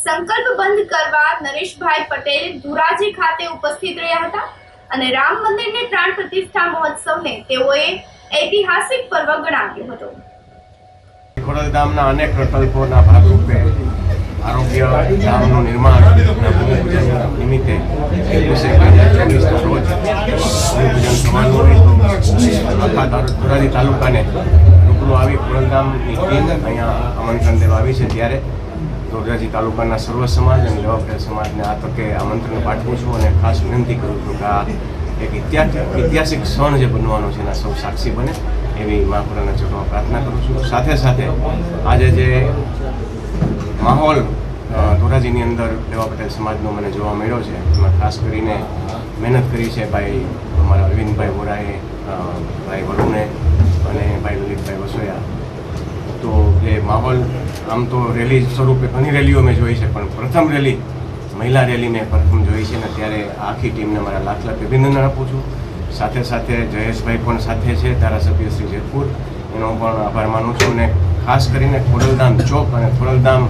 સંકલ્પ બંધ કરવા નરેશભાઈ પટેલ ધોરાજી ખાતે ઉપસ્થિત રહ્યા હતા અને રામ મંદિરની પ્રાણ પ્રતિષ્ઠા મહોત્સવને તેઓએ ઐતિહાસિક પર્વ ગણાવ્યો હતો. ખોડલધામના અનેક પ્રકલ્પોના ભાગરૂપે આરોગ્ય ધામનું નિર્માણ ભૂમિપૂજન નિમિત્તે 21/2024ના રોજ ભૂમિપૂજન સમારોહ આખા ધોરાજી તાલુકાને રૂબરૂ આવી ખોડલધામની ટીમ અહીંયા આમંત્રણ દેવા આવી છે. ત્યારે ધોરાજી તાલુકાના સર્વ સમાજ અને લેવાપેલ સમાજને આ તકે આમંત્રણ પાઠવું છું અને ખાસ વિનંતી કરું છું કે આ એક ઐતિહાસિક ક્ષણ જે બનવાનો છે એના સૌ સાક્ષી બને એવી મા ખોરાના ચરણોમાં પ્રાર્થના કરું છું. સાથે સાથે આજે જે માહોલ ધોરાજીની અંદર લેવા પટેલ સમાજનો મને જોવા મળ્યો છે એમાં ખાસ કરીને મહેનત કરી છે ભાઈ અમારા અરવિંદભાઈ વોરાએ, ભાઈ વરુણે અને ભાઈ લલિતભાઈ વસોયા. તો એ માહોલ આમ તો રેલી સ્વરૂપે ઘણી રેલીઓ મેં જોઈ છે, પણ પ્રથમ રેલી મહિલા રેલી મેં પ્રથમ જોઈ છે ને ત્યારે આખી ટીમને મારા લાખ અભિનંદન આપું છું. સાથે સાથે જયેશભાઈ પણ સાથે છે, ધારાસભ્ય શ્રી જેતપુર, એનો પણ આભાર માનું છું. અને ખાસ કરીને ખોડલધામ ચોક અને ખોડલધામ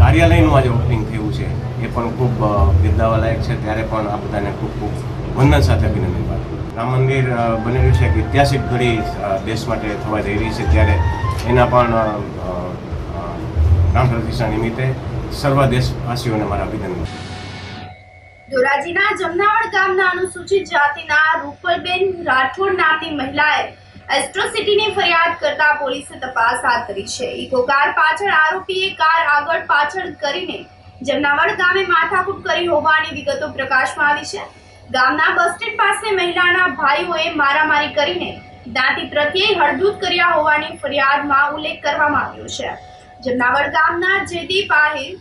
કાર્યાલયનું આજે ઓપનિંગ થયું છે એ પણ ખૂબ બિરદાવાલાયક છે. ત્યારે પણ આ બધાને ખૂબ ખૂબ વંદન સાથે અભિનંદન પાઠવું. રામ મંદિર બનેલું છે એક ઐતિહાસિક ઘડી દેશ માટે થવા જઈ રહી છે, ત્યારે એના પણ રામ પ્રતિષ્ઠા નિમિત્તે સર્વ દેશવાસીઓને મારા અભિનંદન. ધોરાજીના જમનાવડ ગામના અનુસૂચિત જાતિના રૂપલબેન રાઠોડ નામની મહિલાએ એટ્રોસિટીની ફરિયાદ કરતા પોલીસે તપાસ હાથ ધરી છે. ઇકો કાર પાછળ આરોપીએ કાર આગળ પાછળ કરીને જમનાવડ ગામે માથાકૂટ કરી હોવાની વિગતો પ્રકાશમાં આવી છે. ગામના બસ સ્ટેન્ડ પાસે મહિલાના ભાઈઓએ મારામારી કરીને દાંતી પ્રત્યે હળદૂત કર્યા હોવાની ફરિયાદમાં ઉલ્લેખ કરવામાં આવ્યો છે. જમનાવડ ગામના જયદીપ આહિર,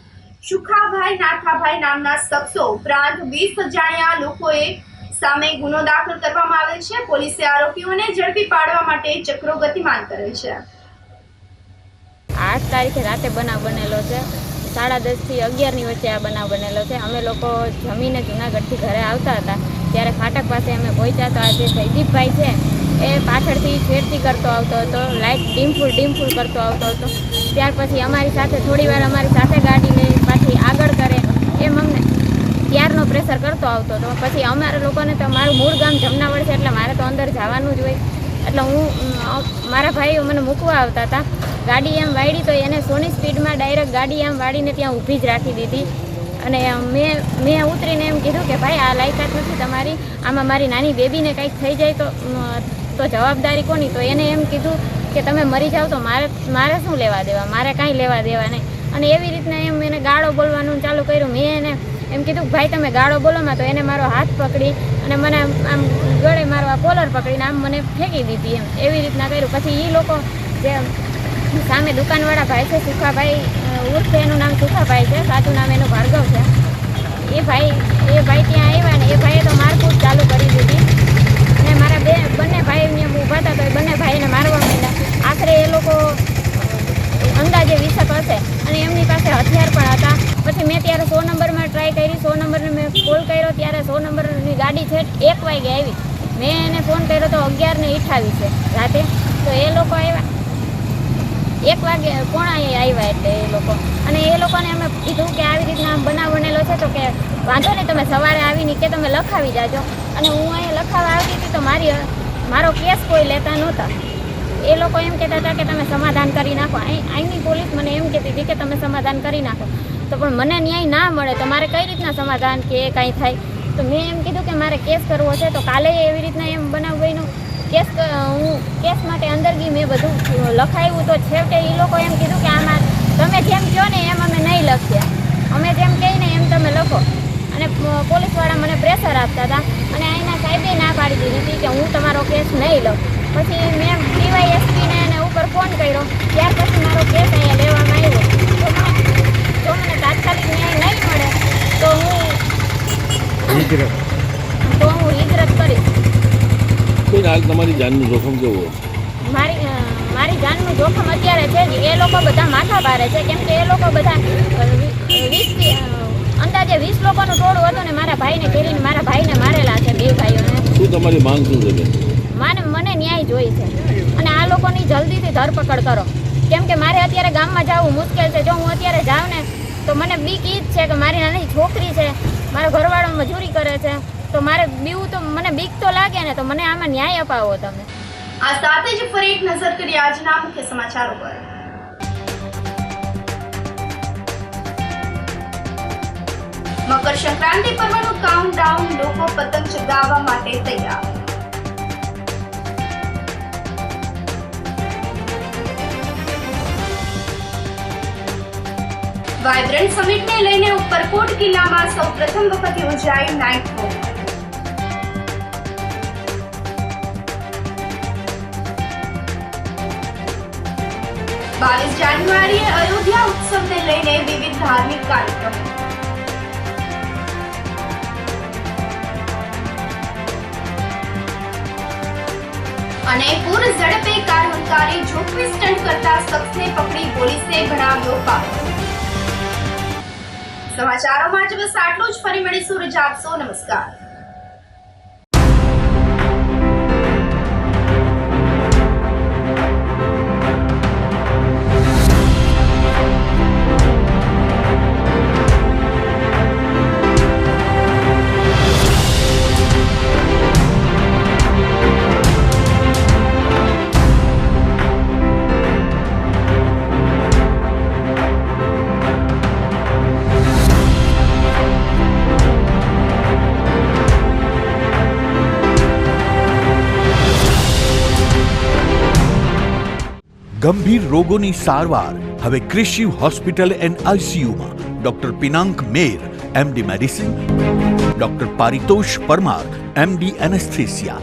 સુખાભાઈ, નાથાભાઈ નામના શખ્સો ઉપરાંત 20 અજાણ્યા લોકોએ સામે ગુનો દાખલ કરવામાં આવેલ છે. પોલીસે આરોપીઓને ઝડપી પાડવા માટે ચક્રો ગતિમાન કરેલ છે. 8 તારીખે રાતે બનાવ બનેલો છે. 10:30 થી 11ની વચ્ચે આ બનાવ બનેલો છે. અમે લોકો જમીને જુનાગઢથી ઘરે આવતા હતા ત્યારે ફાટક પાસે અમે પહોંચ્યા તો આ જે જયદીપભાઈ છે એ પાછળથી છેડતી કરતો આવતો હતો, લાઇટ ડીમફૂલ કરતો આવતો હતો. ત્યાર પછી અમારી સાથે થોડીવાર અમારી સાથે ગાડી લઈ પાછી આગળ કરે એમ અમને ત્યારનો પ્રેશર કરતો આવતો હતો. પછી અમારા લોકોને તો મારું મૂળ ગામ જમનાવડ છે એટલે મારે તો અંદર જવાનું જ હોય. એટલે મારા ભાઈઓ મને મૂકવા આવતા હતા. ગાડી એમ વાળી તો એને સોની સ્પીડમાં ડાયરેક્ટ ગાડી એમ વાળીને ત્યાં ઊભી જ રાખી દીધી. અને મેં ઉતરીને એમ કીધું કે ભાઈ આ લાયકાત નથી તમારી, આમાં મારી નાની બેબીને કંઈક થઈ જાય તો જવાબદારી કોની? તો એને એમ કીધું કે તમે મરી જાઓ તો મારે શું લેવા દેવા, મારે કાંઈ લેવા દેવા નહીં. અને એવી રીતના એમ એને ગાળો બોલવાનું ચાલુ કર્યું. મેં એને એમ કીધું ભાઈ તમે ગાળો બોલોમાં, તો એને મારો હાથ પકડી અને મને આમ ગળે મારો આ કોલર પકડીને આમ મને ફેંકી દીધી. એવી રીતના કર્યું. પછી એ લોકો જે સામે દુકાનવાળા ભાઈ છે, સુખાભાઈ ઉર્ફે એનું નામ સુખાભાઈ છે, સાચું નામ એનું ભાર્ગવ છે, એ ભાઈ ત્યાં આવ્યા ને એ ભાઈએ તો મારકૂટ ચાલુ કરી દીધી. અને મારા બંને ભાઈ અહીંયા ઊભા હતા તો એ બંને ભાઈને મારવા માંડ્યા. આખરે એ લોકો અંદાજે 20 હશે અને એમની પાસે હથિયાર પણ હતા. પછી મેં ત્યારે 100 નંબરમાં ટ્રાય કરી, 100 નંબરને મેં કોલ કર્યો ત્યારે 100 નંબરની ગાડી છે 1 વાગે આવી. મેં એને ફોન કર્યો તો 11:28 રાતે. તો એ લોકો આવ્યા 1 વાગે પોણા આવ્યા એટલે એ લોકો. અને એ લોકોને અમે કીધું કે આવી રીતના બનાવ બનેલો છે તો કે વાંધો નહીં તમે સવારે આવીને કે તમે લખાવી જાજો. અને હું અહીંયા લખાવા આવતી હતી તો મારો કેસ કોઈ લેતા નહોતા. એ લોકો એમ કહેતા હતા કે તમે સમાધાન કરી નાખો. અહીંની પોલીસ મને એમ કહેતી હતી કે તમે સમાધાન કરી નાખો. તો પણ મને ન્યાય ના મળે તો મારે કઈ રીતના સમાધાન કે કાંઈ થાય? તો મેં એમ કીધું કે મારે કેસ કરવો છે. તો કાલે એવી રીતના એમ બનાવ બન્યો. હું કેસ માટે અંદર ગઈ, મેં બધું લખાવ્યું. તો છેવટે એ લોકો એમ કીધું કે આમાં તમે જેમ કહો ને એમ અમે નહીં લખ્યા, અમે જેમ કહીએ ને એમ તમે લખો. અને પોલીસવાળા મને પ્રેશર આપતા હતા. અને અહીંના સાહેબે ના પાડી દીધી હતી કે હું તમારો કેસ નહીં લઉં. પછી મેં ડીવાયએસપીને એને ઉપર ફોન કર્યો. ત્યાર પછી મારો કેસ અહીંયા લેવામાં આવ્યો. જો મને તાત્કાલિક ન્યાય નહીં મળે તો હું હિજરત કરીશ. હાલ તમારી જાનનું જોખમ કેવું? મારી જાનનું જોખમ અત્યારે છે જ. એ લોકો બધા માથા ભારે છે, કેમ કે એ લોકો બધા અંદાજે 20 લોકોનું ટોળું હતું ને મારા ભાઈને ઘેરીને મારા ભાઈને મારેલા છે, 2 ભાઈઓને. શું તમારી માંગ શું છે? મને ન્યાય જોઈ છે અને આ લોકોની જલ્દીથી ધરપકડ કરો, કેમ કે મારે અત્યારે ગામમાં જવું મુશ્કેલ છે. જો હું અત્યારે જાઉં ને તો મને બીક ઈ જ છે કે મારી નાની છોકરી છે, મારો ઘરવાળો મજૂરી કરે છે, તો મારે બીવું તો મને બીક તો લાગે ને. તો મને આમાં ન્યાય અપાવો તમે. આ સાથે જ ફરી એક નજર કરીએ આજના મુખ્ય સમાચારો પર. મકર સંક્રાંતિ પર્વનું કાઉન્ટડાઉન, લોકો પતંગ ચગાવવા માટે તૈયાર. વાઇબ્રન્ટ સમિટને લઈને ઉપરકોટ કિલ્લામાં સૌપ્રથમ વખત યોજાઈ નાઇટ વોક. 22 જાન્યુઆરીએ અયોધ્યા ઉત્સવને લઈને વિવિધ ધાર્મિક કાર્યક્રમો. અને પૂર ઝડપે કાર હંકારી જોખમી સ્ટન્ટ કરતા શખ્સને પકડી પોલીસે ભણાવ્યો પાઠ. સમાચારોમાં જ બસ આટલું જ. ફરી મળીશું. રજા આપશો. નમસ્કાર. ગંભીર રોગોની સારવાર હવે ક્રિશિવ હોસ્પિટલ એન્ડ આઈસીયુમાં. Doctor Pinank Mer, MD medicine, doctor Paritosh Parmar, MD anaesthesia.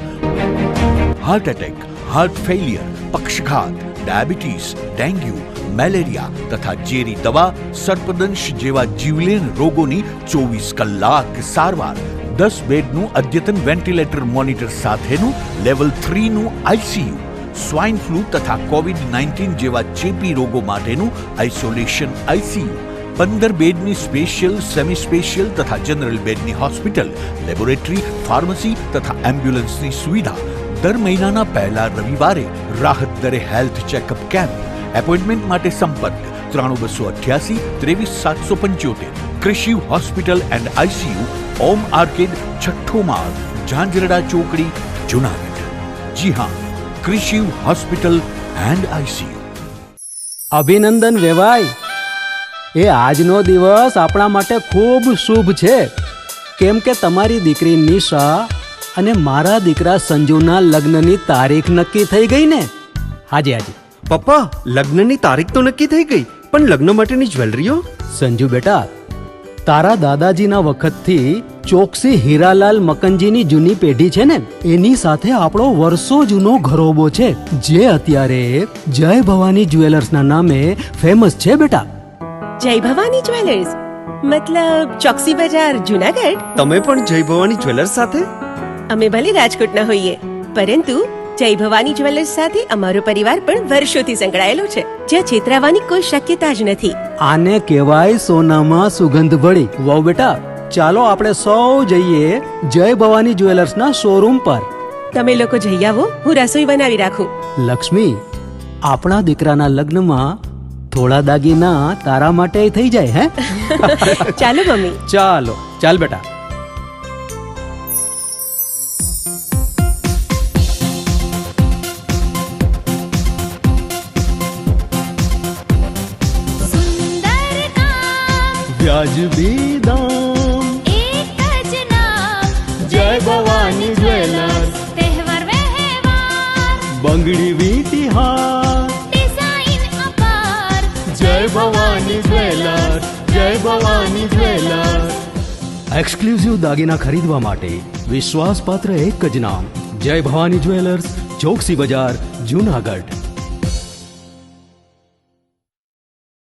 Heart attack, heart failure, પક્ષઘાત, ડાયાબિટીસ, ડેન્ગ્યુ, મેલેરિયા તથા ઝેરી દવા, સર્પદંશ જેવા જીવલેણ રોગોની 24 કલાક સારવાર. 10 બેડનું અદ્યતન વેન્ટિલેટર મોનિટર સાથેનું લેવલ 3નું આઈસીયુ. સ્વાઇન ફ્લૂ તથા કોવિડ-19 જેવા ચેપી રોગો માટેનું આઇસોલેશન આઈસીયુ. 15 બેડની સ્પેશિયલ, સેમી સ્પેશિયલ તથા જનરલ બેડની હોસ્પિટલ, લેબોરેટરી, ફાર્મસી તથા એમ્બ્યુલન્સની સુવિધા. દર મહિનાના પહેલા રવિવારે રાહત દરે હેલ્થ ચેકઅપ કેમ્પ. એપોઇન્ટમેન્ટ માટે સંપર્ક 9288 23775. Krishiv hospital and ICU, Om arcade, છઠ્ઠો માળ, ઝાંઝરડા ચોકડી, જુનાગઢ. જી હા, ક્રિશિવ હોસ્પિટલ એન્ડ આઈસીયુ. અભિનંદન વેવાઈ, એ આજનો દિવસ આપણા માટે ખૂબ શુભ છે, કેમ કે તમારી દીકરી નિશા અને મારા દીકરા સંજુના લગ્નની તારીખ નક્કી થઈ ગઈ ને. હાજી હાજી પપ્પા, લગ્નની તારીખ તો નક્કી થઈ ગઈ, પણ લગ્ન માટેની જ્વેલરીઓ? સંજુ બેટા, તારા દાદાજીના વખતથી ચોકસી હીરાલાલ મકનજીની જૂની પેઢી છે ને, એની સાથે આપણો વર્ષો જૂનો ઘરોબો છે, જે અત્યારે જય ભવાની જ્વેલર્સના નામે ફેમસ છે બેટા. જય ભવાની જ્વેલર્સ મતલબ ચોકસી બજાર, જુનાગઢ? તમે પણ જય ભવાની જ્વેલર્સ સાથે? અમે ભલે રાજકોટના હોઈએ, પરંતુ જય ભવાની જ્વેલર્સ સાથે અમારો પરિવાર પણ વર્ષોથી સંકળાયેલો છે, જ્યાં છેતરાવાની કોઈ શક્યતા જ નથી. આને કહેવાય સોનામાં સુગંધ ભળી. વાવ બેટા, ચાલો આપણે સૌ જઈએ જય ભવાની જ્વેલર્સના શોરૂમ પર. તમે લોકો જઈ આવો, હું રસોઈ બનાવી રાખું. લક્ષ્મી, આપણા દીકરાના લગ્નમાં થોડા દાગીના તારા માટે થઈ જાય. હે ચાલો મમ્મી. ચાલો ચાલ બેટા. વ્યાજબી દામ, એક જ નામ, જય ભવાની જ્વેલર્સ. તહેવાર વ્યવહાર, બંગડી વીટી હાર, ડિઝાઇન અપાર, જય ભવાની જ્વેલર્સ, જય ભવાની જ્વેલર્સ. એક્સક્લુઝિવ દાગીના ખરીદવા માટે વિશ્વાસપાત્ર એક જ નામ, જય ભવાની જ્વેલર્સ, ચોકસી બજાર, જુનાગઢ.